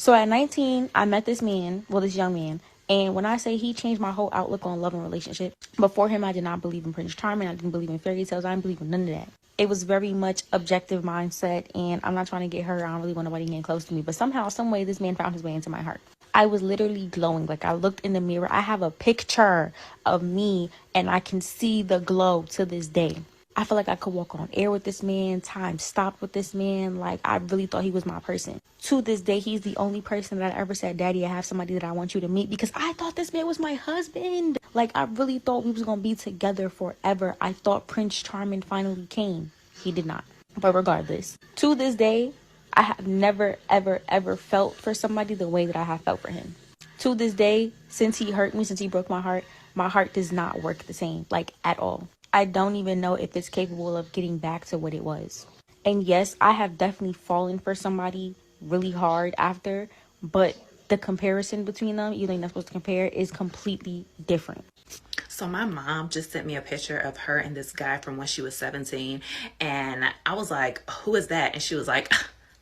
So at 19, I met this man, well, this young man. And when I say he changed my whole outlook on love and relationships, before him, I did not believe in Prince Charming. I didn't believe in fairy tales. I didn't believe in none of that. It was very much objective mindset. And I'm not trying to get hurt. I don't really want nobody getting close to me. But somehow, some way, this man found his way into my heart. I was literally glowing. Like, I looked in the mirror. I have a picture of me and I can see the glow to this day. I feel like I could walk on air with this man. Time stopped with this man. Like, I really thought he was my person. To this day, he's the only person that I ever said, Daddy, I have somebody that I want you to meet, because I thought this man was my husband. Like, I really thought we was going to be together forever. I thought Prince Charming finally came. He did not. But regardless, to this day, I have never, ever, ever felt for somebody the way that I have felt for him. To this day, since he hurt me, since he broke my heart does not work the same, like, at all. I don't even know if it's capable of getting back to what it was. And yes, I have definitely fallen for somebody really hard after, but the comparison between them, you think that's supposed to compare, is completely different. So my mom just sent me a picture of her and this guy from when she was 17. And I was like, who is that? And she was like,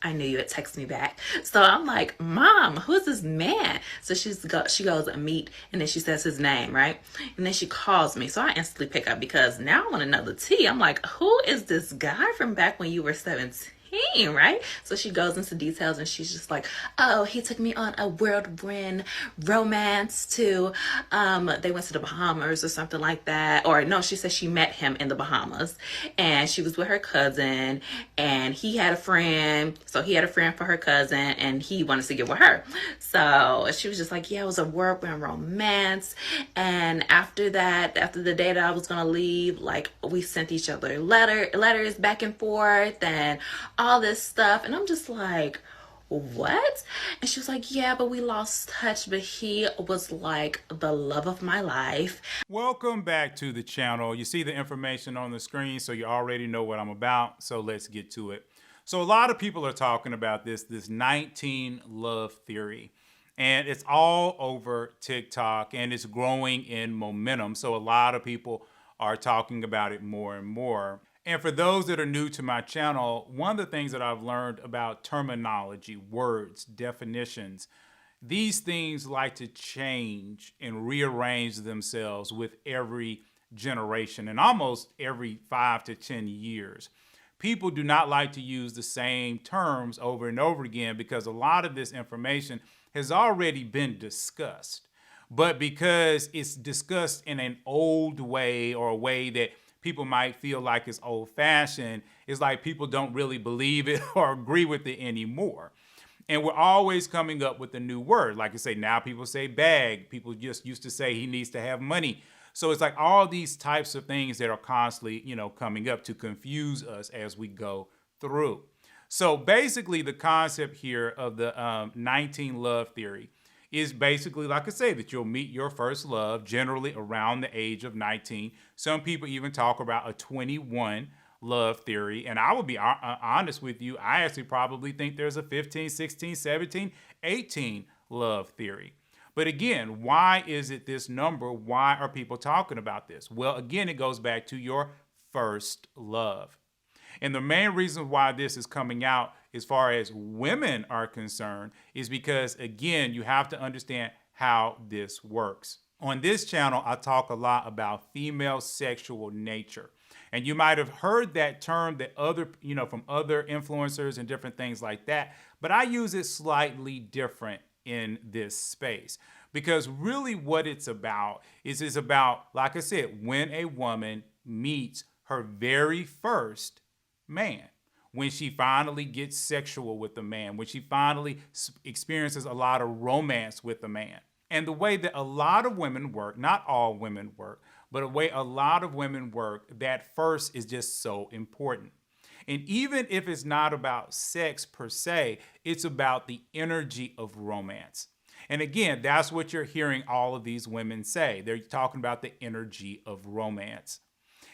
I knew you would text me back. So I'm like, Mom, who is this man? So she goes meet, and then she says his name, right? And then she calls me. So I instantly pick up because now I want to know the tea. I'm like, who is this guy from back when you were 17? Right? So she goes into details and she's just like, oh, he took me on a whirlwind romance to, they went to the Bahamas or something like that. Or no, she said she met him in the Bahamas and she was with her cousin and he had a friend. So he had a friend for her cousin and he wanted to get with her. So she was just like, yeah, it was a whirlwind romance. And after that, after the day that I was going to leave, like we sent each other letters back and forth and all this stuff. And I'm just like, what? And she was like, yeah, but we lost touch, but he was like the love of my life. Welcome back to the channel. You see the information on the screen, so you already know what I'm about. So let's get to it. So a lot of people are talking about this 19 love theory. And it's all over TikTok and it's growing in momentum. So a lot of people are talking about it more and more. And for those that are new to my channel, one of the things that I've learned about terminology, words, definitions, these things like to change and rearrange themselves with every generation and almost every 5 to 10 years. People do not like to use the same terms over and over again because a lot of this information has already been discussed. But because it's discussed in an old way or a way that people might feel like it's old-fashioned, it's like people don't really believe it or agree with it anymore. And we're always coming up with a new word. Like I say, now people say bag. People just used to say he needs to have money. So it's like all these types of things that are constantly, coming up to confuse us as we go through. So basically the concept here of the 19 love theory is basically, like I say, that you'll meet your first love generally around the age of 19. Some people even talk about a 21 love theory. And I will be honest with you, I actually probably think there's a 15, 16, 17, 18 love theory. But again, why is it this number? Why are people talking about this? Well, again, it goes back to your first love. And the main reason why this is coming out as far as women are concerned is because, again, you have to understand how this works. On this channel, I talk a lot about female sexual nature. And you might have heard that term that from other influencers and different things like that. But I use it slightly different in this space. Because really what it's about is about, like I said, when a woman meets her very first man, when she finally gets sexual with a man, when she finally experiences a lot of romance with a man. And the way that a lot of women work, not all women work, but the way a lot of women work, that first is just so important. And even if it's not about sex per se, it's about the energy of romance. And again, that's what you're hearing all of these women say. They're talking about the energy of romance.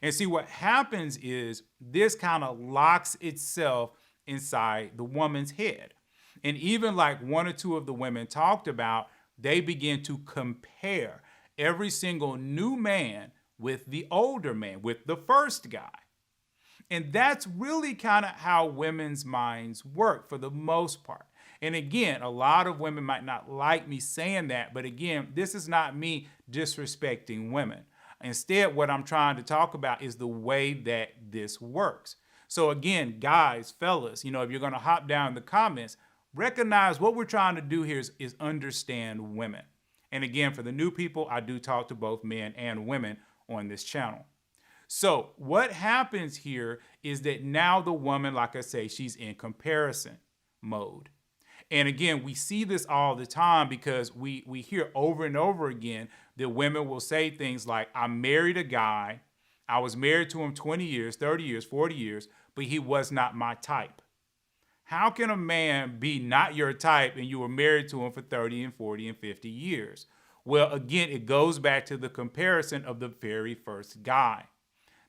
And see, what happens is this kind of locks itself inside the woman's head. And even like one or two of the women talked about, they begin to compare every single new man with the older man, with the first guy. And that's really kind of how women's minds work for the most part. And again, a lot of women might not like me saying that, but again, this is not me disrespecting women. Instead, what I'm trying to talk about is the way that this works. So again, guys, fellas, if you're going to hop down in the comments, recognize what we're trying to do here is understand women. And again, for the new people, I do talk to both men and women on this channel. So what happens here is that now the woman, like I say, she's in comparison mode. And again, we see this all the time because we hear over and over again that women will say things like, I married a guy, I was married to him 20 years, 30 years, 40 years, but he was not my type. How can a man be not your type and you were married to him for 30 and 40 and 50 years? Well, again, it goes back to the comparison of the very first guy.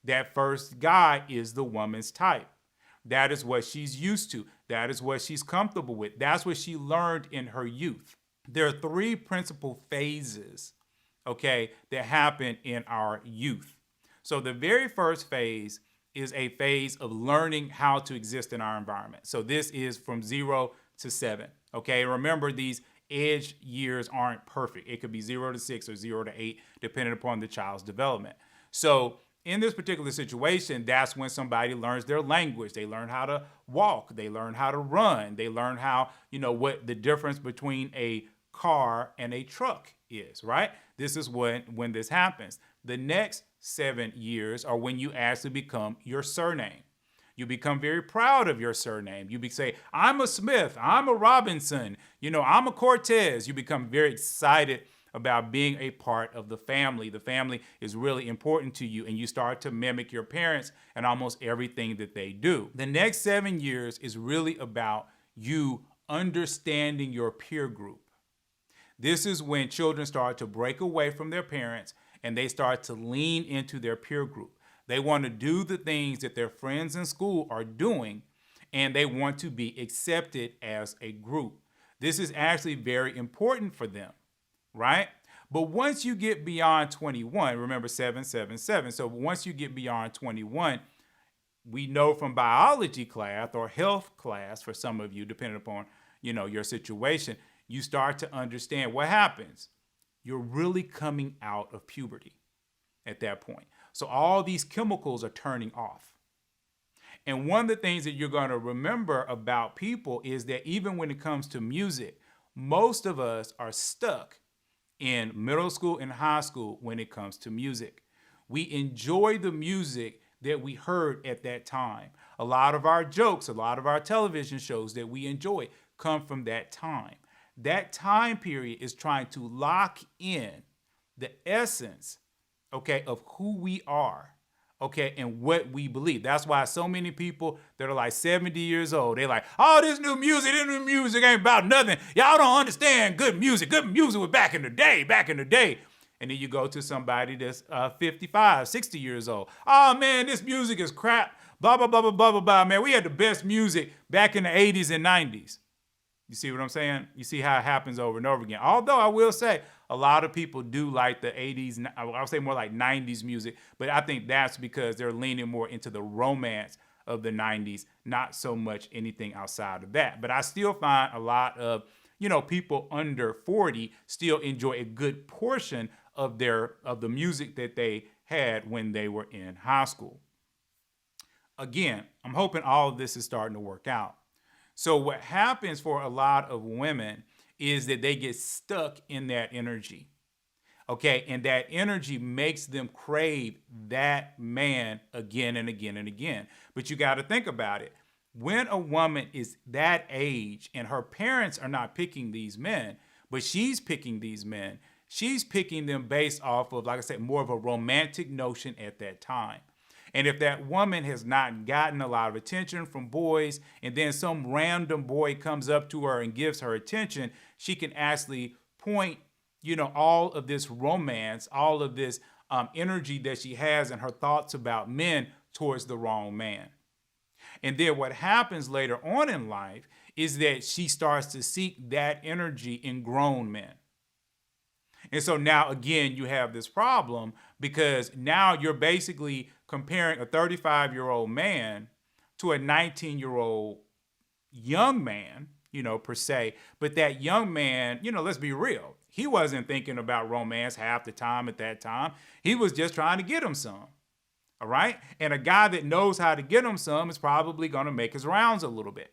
That first guy is the woman's type. That is what she's used to. That is what she's comfortable with. That's what she learned in her youth. There are three principal phases, okay, that happen in our youth. So the very first phase is a phase of learning how to exist in our environment. So this is from 0 to 7, okay? Remember, these edge years aren't perfect. It could be 0 to 6 or 0 to 8, depending upon the child's development. So in this particular situation, that's when somebody learns their language. They learn how to walk. They learn how to run. They learn how, what the difference between a car and a truck is, right? This is when this happens. The next 7 years are when you actually become your surname. You become very proud of your surname. You say, I'm a Smith, I'm a Robinson, I'm a Cortez. You become very excited about being a part of the family. The family is really important to you, and you start to mimic your parents and almost everything that they do. The next 7 years is really about you understanding your peer group. This is when children start to break away from their parents and they start to lean into their peer group. They want to do the things that their friends in school are doing, and they want to be accepted as a group. This is actually very important for them, right? But once you get beyond 21, remember 777. So once you get beyond 21, we know from biology class or health class, for some of you, depending upon, your situation, you start to understand what happens. You're really coming out of puberty at that point. So all these chemicals are turning off. And one of the things that you're going to remember about people is that even when it comes to music, most of us are stuck in middle school and high school when it comes to music. We enjoy the music that we heard at that time. A lot of our jokes, a lot of our television shows that we enjoy come from that time. That time period is trying to lock in the essence, okay, of who we are, okay, and what we believe. That's why so many people that are like 70 years old, they're like, oh, this new music ain't about nothing. Y'all don't understand good music. Good music was back in the day. And then you go to somebody that's 55, 60 years old. Oh, man, this music is crap. Blah, blah, blah, blah, blah, blah, blah. Man, we had the best music back in the 80s and 90s. You see what I'm saying? You see how it happens over and over again. Although I will say a lot of people do like the 80s, I would say more like 90s music, but I think that's because they're leaning more into the romance of the 90s, not so much anything outside of that. But I still find a lot of, people under 40 still enjoy a good portion of the music that they had when they were in high school. Again, I'm hoping all of this is starting to work out. So what happens for a lot of women is that they get stuck in that energy, okay? And that energy makes them crave that man again and again and again. But you got to think about it. When a woman is that age and her parents are not picking these men, but she's picking these men, she's picking them based off of, like I said, more of a romantic notion at that time. And if that woman has not gotten a lot of attention from boys, and then some random boy comes up to her and gives her attention, she can actually point, all of this romance, all of this energy that she has and her thoughts about men towards the wrong man. And then what happens later on in life is that she starts to seek that energy in grown men. And so now, again, you have this problem because now you're basically comparing a 35-year-old man to a 19-year-old young man, per se. But that young man, let's be real. He wasn't thinking about romance half the time at that time. He was just trying to get him some. All right. And a guy that knows how to get him some is probably going to make his rounds a little bit.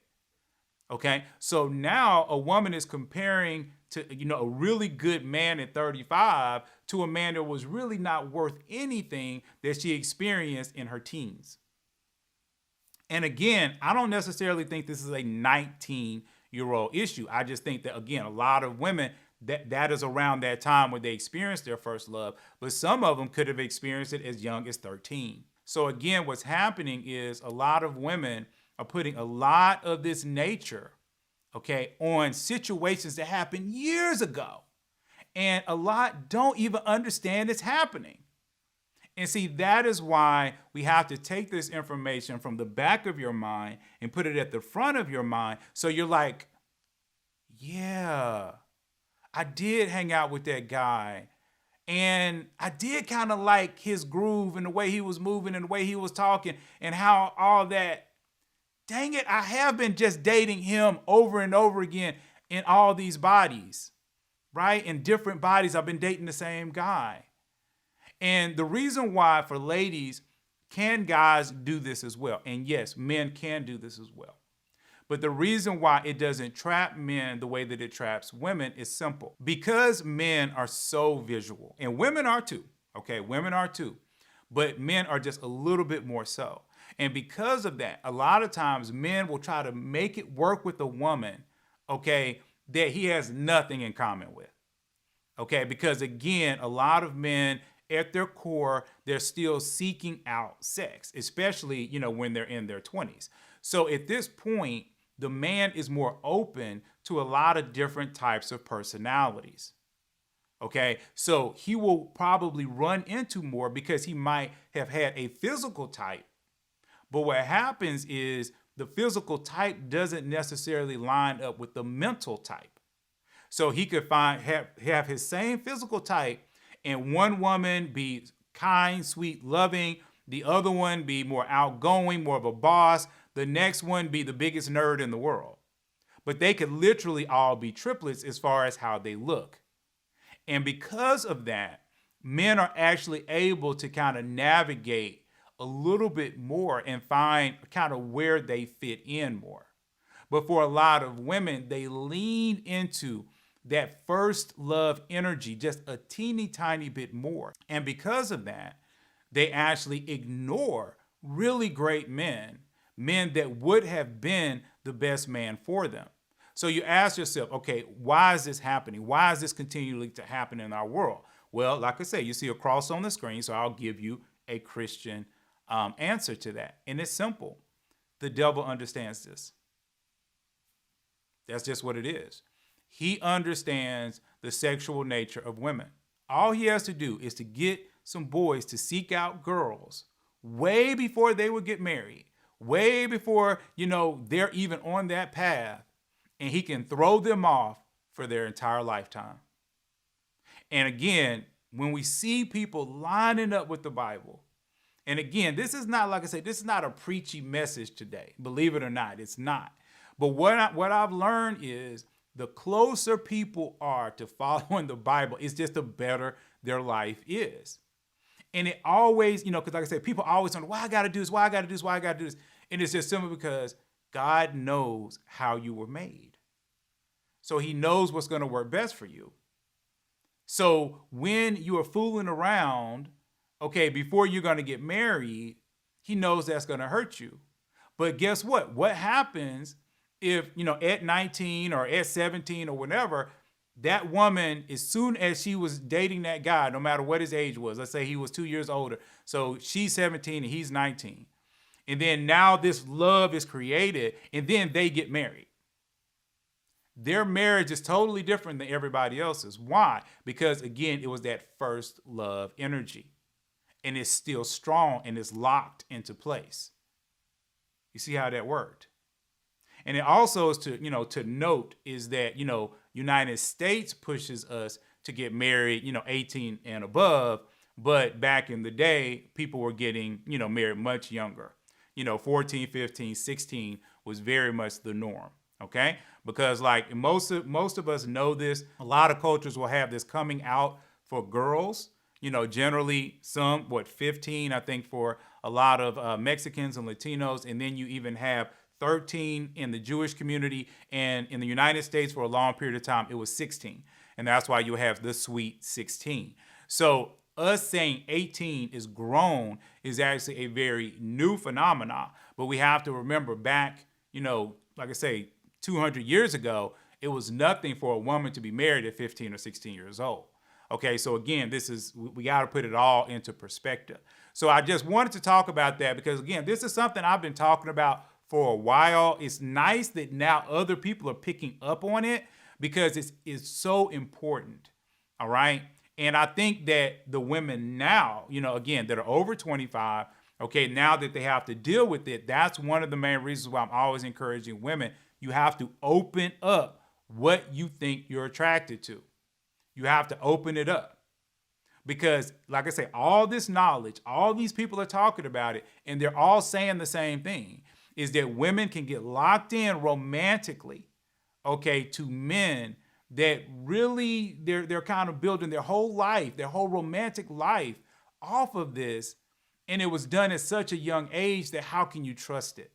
Okay. So now a woman is comparing to, a really good man at 35 to a man that was really not worth anything that she experienced in her teens. And again, I don't necessarily think this is a 19-year-old issue. I just think that, again, a lot of women, that is around that time when they experienced their first love, but some of them could have experienced it as young as 13. So again, what's happening is a lot of women are putting a lot of this nature, okay, on situations that happened years ago. And a lot don't even understand it's happening. And see, that is why we have to take this information from the back of your mind and put it at the front of your mind. So you're like, yeah, I did hang out with that guy. And I did kind of like his groove and the way he was moving and the way he was talking and how all that. Dang it, I have been just dating him over and over again in all these bodies, right? In different bodies, I've been dating the same guy. And the reason why for ladies, can guys do this as well? And yes, men can do this as well. But the reason why it doesn't trap men the way that it traps women is simple. Because men are so visual, and women are too, okay? Women are too, but men are just a little bit more so. And because of that, a lot of times men will try to make it work with a woman, okay, that he has nothing in common with, okay? Because again, a lot of men, at their core, they're still seeking out sex, especially, when they're in their 20s. So at this point, the man is more open to a lot of different types of personalities. Okay, so he will probably run into more because he might have had a physical type. But what happens is the physical type doesn't necessarily line up with the mental type. So he could have his same physical type, and one woman be kind, sweet, loving. The other one be more outgoing, more of a boss. The next one be the biggest nerd in the world. But they could literally all be triplets as far as how they look. And because of that, men are actually able to kind of navigate a little bit more and find kind of where they fit in more. But for a lot of women, they lean into that first love energy just a teeny tiny bit more. And because of that, they actually ignore really great men that would have been the best man for them. So you ask yourself, okay, why is this happening? Why is this continually to happen in our world? Well, like I say, you see a cross on the screen, so I'll give you a Christian answer to that. And it's simple. The devil understands this. That's just what it is. He understands the sexual nature of women. All he has to do is to get some boys to seek out girls way before they would get married, way before, they're even on that path, and he can throw them off for their entire lifetime. And again, when we see people lining up with the Bible, and again, this is not, like I say, this is not a preachy message today. Believe it or not, it's not. But what I've learned is the closer people are to following the Bible, it's just the better their life is. And it always, because like I said, people always wonder, why I got to do this, why I got to do this, why I got to do this. And it's just simply because God knows how you were made. So he knows what's going to work best for you. So when you are fooling around, okay, before you're going to get married, he knows that's going to hurt you. But guess what? What happens if, at 19 or at 17 or whatever, that woman, as soon as she was dating that guy, no matter what his age was, let's say he was 2 years older. So she's 17 and he's 19. And then now this love is created and then they get married. Their marriage is totally different than everybody else's. Why? Because again, it was that first love energy. And it's still strong and it's locked into place. You see how that worked? And it also is to note is that, United States pushes us to get married, 18 and above. But back in the day, people were getting, married much younger. 14, 15, 16 was very much the norm. Okay, because like most of us know this. A lot of cultures will have this coming out for girls. Generally some 15, I think, for a lot of Mexicans and Latinos, and then you even have 13 in the Jewish community, and in the United States for a long period of time it was 16, and that's why you have the sweet 16. So us saying 18 is grown is actually a very new phenomenon, but we have to remember back, like I say, 200 years ago, it was nothing for a woman to be married at 15 or 16 years old. Okay, so again, we got to put it all into perspective. So I just wanted to talk about that because, again, this is something I've been talking about for a while. It's nice that now other people are picking up on it because it's so important. All right. And I think that the women now, again, that are over 25, okay, now that they have to deal with it, that's one of the main reasons why I'm always encouraging women. You have to open up what you think you're attracted to. You have to open it up. Because, like I say, all this knowledge, all these people are talking about it, and they're all saying the same thing, is that women can get locked in romantically, okay, to men that really they're kind of building their whole life, their whole romantic life off of this. And it was done at such a young age that how can you trust it?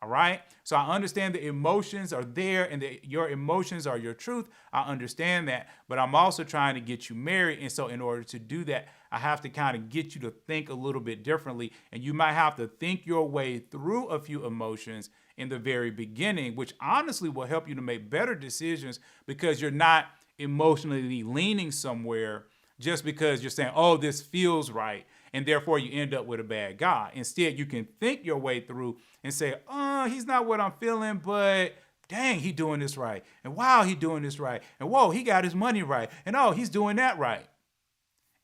All right. So I understand the emotions are there and that your emotions are your truth. I understand that. But I'm also trying to get you married. And so in order to do that, I have to kind of get you to think a little bit differently. And you might have to think your way through a few emotions in the very beginning, which honestly will help you to make better decisions because you're not emotionally leaning somewhere just because you're saying, oh, this feels right. And therefore you end up with a bad guy. Instead, you can think your way through and say, oh, he's not what I'm feeling, but dang, he doing this right. And wow, he doing this right. And whoa, he got his money right. And oh, he's doing that right.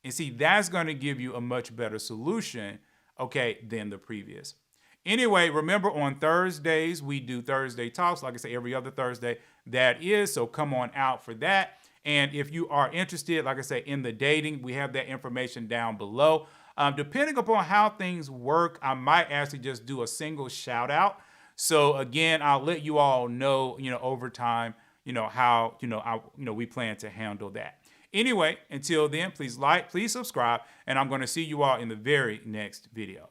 And see, that's going to give you a much better solution, okay, than the previous. Anyway, remember on Thursdays, we do Thursday Talks, like I say, every other Thursday that is. So come on out for that. And if you are interested, like I say, in the dating, we have that information down below. Depending upon how things work, I might actually just do a single shout out. So again, I'll let you all know, over time, how, we plan to handle that. Anyway, until then, please like, please subscribe, and I'm going to see you all in the very next video.